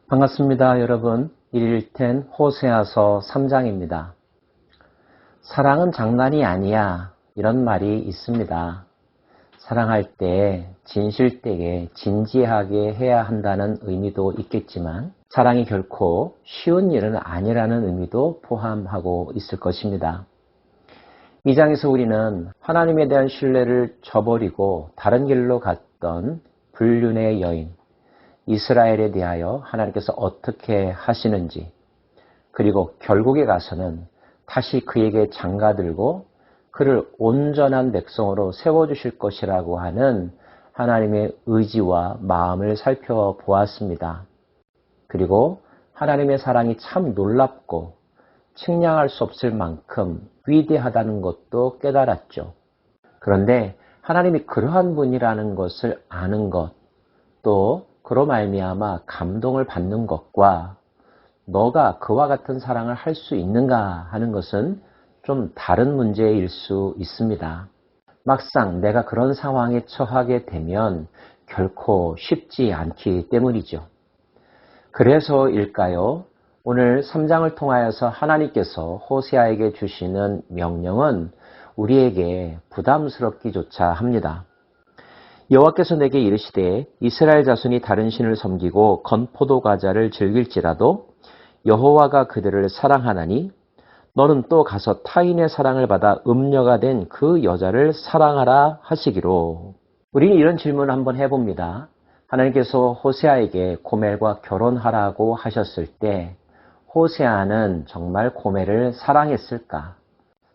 반갑습니다, 여러분. 1일텐 호세아서 3장입니다. 사랑은 장난이 아니야. 이런 말이 있습니다. 사랑할 때 진실되게 진지하게 해야 한다는 의미도 있겠지만 사랑이 결코 쉬운 일은 아니라는 의미도 포함하고 있을 것입니다. 이 장에서 우리는 하나님에 대한 신뢰를 저버리고 다른 길로 갔던 불륜의 여인 이스라엘에 대하여 하나님께서 어떻게 하시는지, 그리고 결국에 가서는 다시 그에게 장가들고 그를 온전한 백성으로 세워주실 것이라고 하는 하나님의 의지와 마음을 살펴보았습니다. 그리고 하나님의 사랑이 참 놀랍고 측량할 수 없을 만큼 위대하다는 것도 깨달았죠. 그런데 하나님이 그러한 분이라는 것을 아는 것, 또 그로 말미암아 감동을 받는 것과 너가 그와 같은 사랑을 할 수 있는가 하는 것은 좀 다른 문제일 수 있습니다. 막상 내가 그런 상황에 처하게 되면 결코 쉽지 않기 때문이죠. 그래서일까요? 오늘 3장을 통하여서 하나님께서 호세아에게 주시는 명령은 우리에게 부담스럽기조차 합니다. 여호와께서 내게 이르시되 이스라엘 자손이 다른 신을 섬기고 건포도 과자를 즐길지라도 여호와가 그들을 사랑하나니 너는 또 가서 타인의 사랑을 받아 음녀가 된 그 여자를 사랑하라 하시기로. 우리는 이런 질문을 한번 해봅니다. 하나님께서 호세아에게 고멜과 결혼하라고 하셨을 때 호세아는 정말 고멜을 사랑했을까?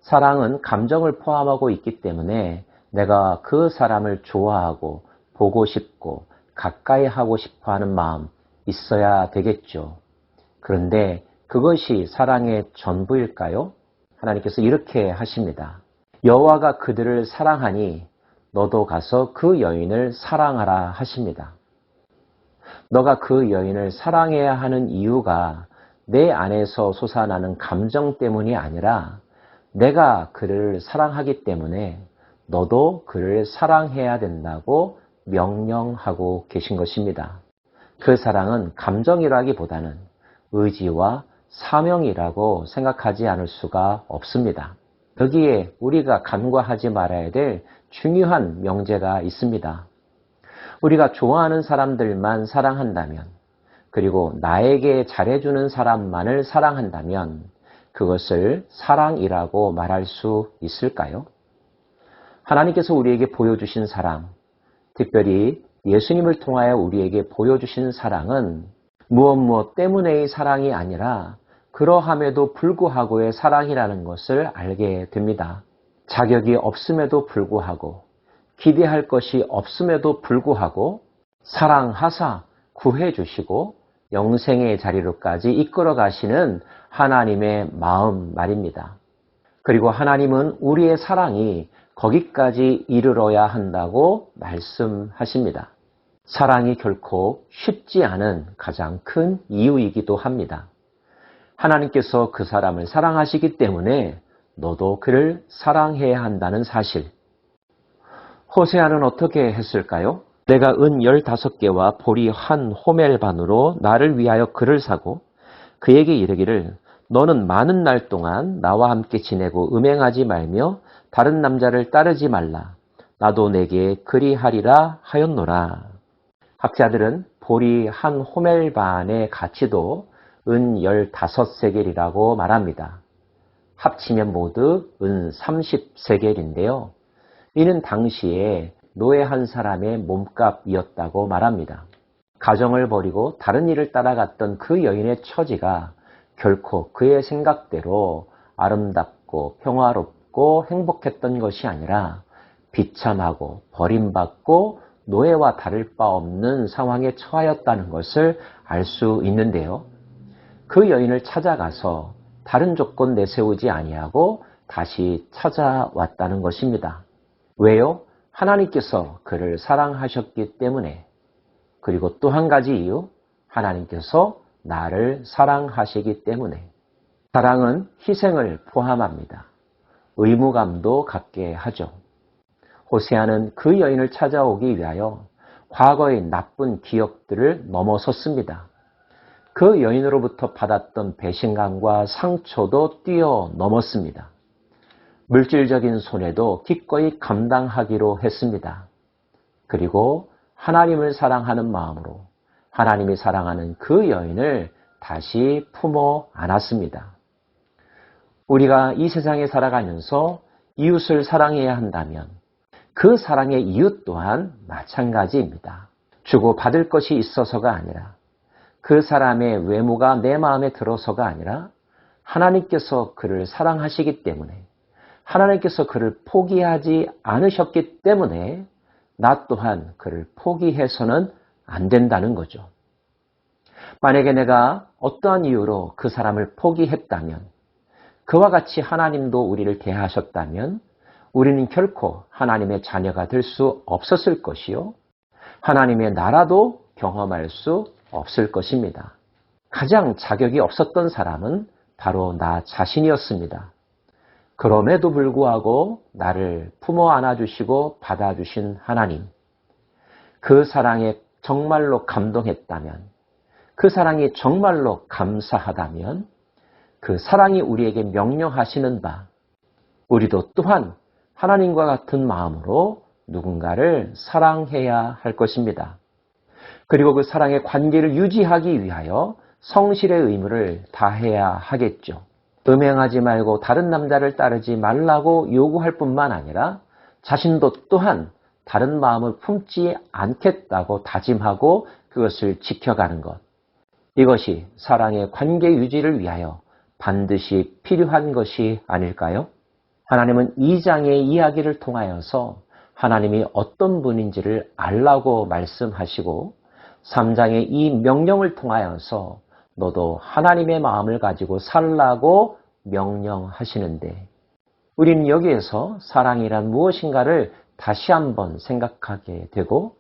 사랑은 감정을 포함하고 있기 때문에 내가 그 사람을 좋아하고 보고 싶고 가까이 하고 싶어 하는 마음 있어야 되겠죠. 그런데 그것이 사랑의 전부일까요? 하나님께서 이렇게 하십니다. 여호와가 그들을 사랑하니 너도 가서 그 여인을 사랑하라 하십니다. 너가 그 여인을 사랑해야 하는 이유가 내 안에서 솟아나는 감정 때문이 아니라 내가 그를 사랑하기 때문에 너도 그를 사랑해야 된다고 명령하고 계신 것입니다. 그 사랑은 감정이라기보다는 의지와 사명이라고 생각하지 않을 수가 없습니다. 여기에 우리가 간과하지 말아야 될 중요한 명제가 있습니다. 우리가 좋아하는 사람들만 사랑한다면, 그리고 나에게 잘해주는 사람만을 사랑한다면 그것을 사랑이라고 말할 수 있을까요? 하나님께서 우리에게 보여주신 사랑, 특별히 예수님을 통하여 우리에게 보여주신 사랑은 무엇 때문의 사랑이 아니라 그러함에도 불구하고의 사랑이라는 것을 알게 됩니다. 자격이 없음에도 불구하고 기대할 것이 없음에도 불구하고 사랑하사 구해주시고 영생의 자리로까지 이끌어 가시는 하나님의 마음 말입니다. 그리고 하나님은 우리의 사랑이 거기까지 이르러야 한다고 말씀하십니다. 사랑이 결코 쉽지 않은 가장 큰 이유이기도 합니다. 하나님께서 그 사람을 사랑하시기 때문에 너도 그를 사랑해야 한다는 사실. 호세아는 어떻게 했을까요? 내가 은 15개와 보리 한 호멜 반으로 나를 위하여 그를 사고 그에게 이르기를 너는 많은 날 동안 나와 함께 지내고 음행하지 말며 다른 남자를 따르지 말라. 나도 내게 그리하리라 하였노라. 학자들은 보리 한 호멜 반의 가치도 은 15세겔이라고 말합니다. 합치면 모두 은 30세겔인데요. 이는 당시에 노예 한 사람의 몸값이었다고 말합니다. 가정을 버리고 다른 일을 따라갔던 그 여인의 처지가 결코 그의 생각대로 아름답고 평화롭고 행복했던 것이 아니라 비참하고 버림받고 노예와 다를 바 없는 상황에 처하였다는 것을 알 수 있는데요. 그 여인을 찾아가서 다른 조건 내세우지 아니하고 다시 찾아왔다는 것입니다. 왜요? 하나님께서 그를 사랑하셨기 때문에. 그리고 또 한 가지 이유, 하나님께서 나를 사랑하시기 때문에. 사랑은 희생을 포함합니다. 의무감도 갖게 하죠. 호세아는 그 여인을 찾아오기 위하여 과거의 나쁜 기억들을 넘어섰습니다. 그 여인으로부터 받았던 배신감과 상처도 뛰어넘었습니다. 물질적인 손해도 기꺼이 감당하기로 했습니다. 그리고 하나님을 사랑하는 마음으로 하나님이 사랑하는 그 여인을 다시 품어 안았습니다. 우리가 이 세상에 살아가면서 이웃을 사랑해야 한다면 그 사랑의 이웃 또한 마찬가지입니다. 주고 받을 것이 있어서가 아니라 그 사람의 외모가 내 마음에 들어서가 아니라 하나님께서 그를 사랑하시기 때문에 하나님께서 그를 포기하지 않으셨기 때문에 나 또한 그를 포기해서는 안 된다는 거죠. 만약에 내가 어떠한 이유로 그 사람을 포기했다면 그와 같이 하나님도 우리를 대하셨다면 우리는 결코 하나님의 자녀가 될 수 없었을 것이요. 하나님의 나라도 경험할 수 없을 것입니다. 가장 자격이 없었던 사람은 바로 나 자신이었습니다. 그럼에도 불구하고 나를 품어 안아주시고 받아주신 하나님. 그 사랑에 정말로 감동했다면, 그 사랑이 정말로 감사하다면 그 사랑이 우리에게 명령하시는 바, 우리도 또한 하나님과 같은 마음으로 누군가를 사랑해야 할 것입니다. 그리고 그 사랑의 관계를 유지하기 위하여 성실의 의무를 다해야 하겠죠. 음행하지 말고 다른 남자를 따르지 말라고 요구할 뿐만 아니라 자신도 또한 다른 마음을 품지 않겠다고 다짐하고 그것을 지켜가는 것. 이것이 사랑의 관계 유지를 위하여 반드시 필요한 것이 아닐까요? 하나님은 2장의 이야기를 통하여서 하나님이 어떤 분인지를 알라고 말씀하시고 3장의 이 명령을 통하여서 너도 하나님의 마음을 가지고 살라고 명령하시는데 우리는 여기에서 사랑이란 무엇인가를 다시 한번 생각하게 되고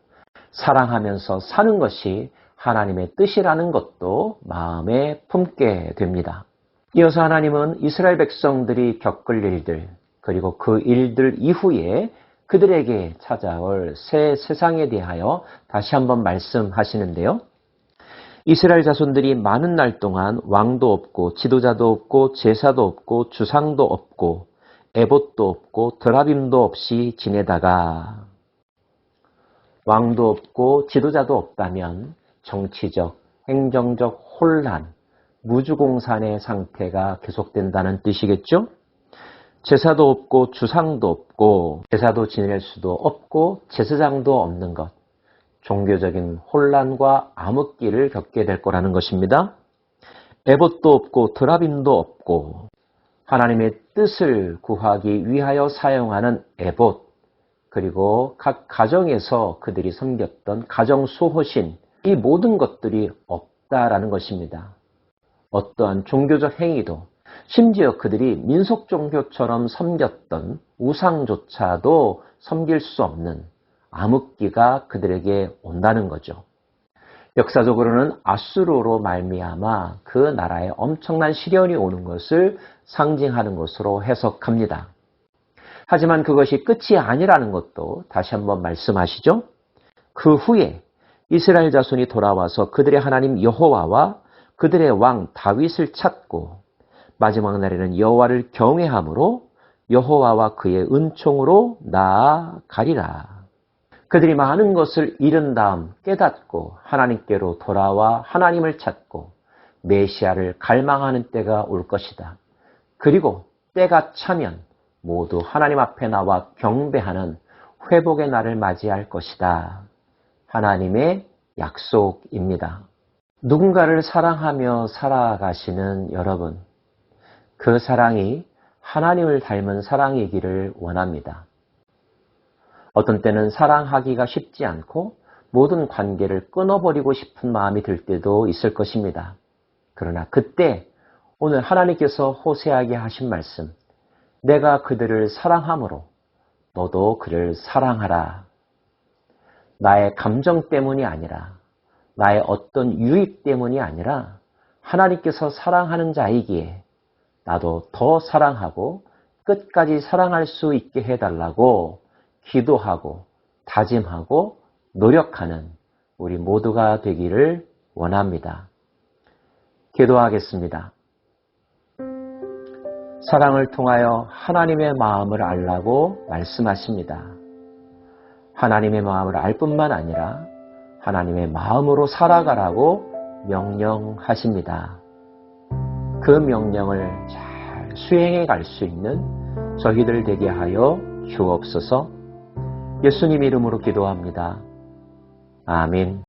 사랑하면서 사는 것이 하나님의 뜻이라는 것도 마음에 품게 됩니다. 이어서 하나님은 이스라엘 백성들이 겪을 일들 그리고 그 일들 이후에 그들에게 찾아올 새 세상에 대하여 다시 한번 말씀하시는데요. 이스라엘 자손들이 많은 날 동안 왕도 없고 지도자도 없고 제사도 없고 주상도 없고 에봇도 없고 드라빔도 없이 지내다가 왕도 없고 지도자도 없다면 정치적, 행정적 혼란, 무주공산의 상태가 계속된다는 뜻이겠죠? 제사도 없고 주상도 없고 제사도 지낼 수도 없고 제사장도 없는 것. 종교적인 혼란과 암흑기를 겪게 될 거라는 것입니다. 에봇도 없고 드라빔도 없고 하나님의 뜻을 구하기 위하여 사용하는 에봇 그리고 각 가정에서 그들이 섬겼던 가정 수호신 이 모든 것들이 없다라는 것입니다. 어떠한 종교적 행위도 심지어 그들이 민속 종교처럼 섬겼던 우상조차도 섬길 수 없는 암흑기가 그들에게 온다는 거죠. 역사적으로는 아수르로 말미암아 그 나라에 엄청난 시련이 오는 것을 상징하는 것으로 해석합니다. 하지만 그것이 끝이 아니라는 것도 다시 한번 말씀하시죠. 그 후에 이스라엘 자손이 돌아와서 그들의 하나님 여호와와 그들의 왕 다윗을 찾고 마지막 날에는 여호와를 경외함으로 여호와와 그의 은총으로 나아가리라. 그들이 많은 것을 잃은 다음 깨닫고 하나님께로 돌아와 하나님을 찾고 메시아를 갈망하는 때가 올 것이다. 그리고 때가 차면 모두 하나님 앞에 나와 경배하는 회복의 날을 맞이할 것이다. 하나님의 약속입니다. 누군가를 사랑하며 살아가시는 여러분, 그 사랑이 하나님을 닮은 사랑이기를 원합니다. 어떤 때는 사랑하기가 쉽지 않고 모든 관계를 끊어버리고 싶은 마음이 들 때도 있을 것입니다. 그러나 그때 오늘 하나님께서 호세아에게 하신 말씀, 내가 그들을 사랑함으로 너도 그를 사랑하라. 나의 감정 때문이 아니라 나의 어떤 유익 때문이 아니라 하나님께서 사랑하는 자이기에 나도 더 사랑하고 끝까지 사랑할 수 있게 해달라고 기도하고 다짐하고 노력하는 우리 모두가 되기를 원합니다. 기도하겠습니다. 사랑을 통하여 하나님의 마음을 알라고 말씀하십니다. 하나님의 마음을 알 뿐만 아니라 하나님의 마음으로 살아가라고 명령하십니다. 그 명령을 잘 수행해 갈 수 있는 저희들 되게 하여 주옵소서. 예수님 이름으로 기도합니다. 아멘.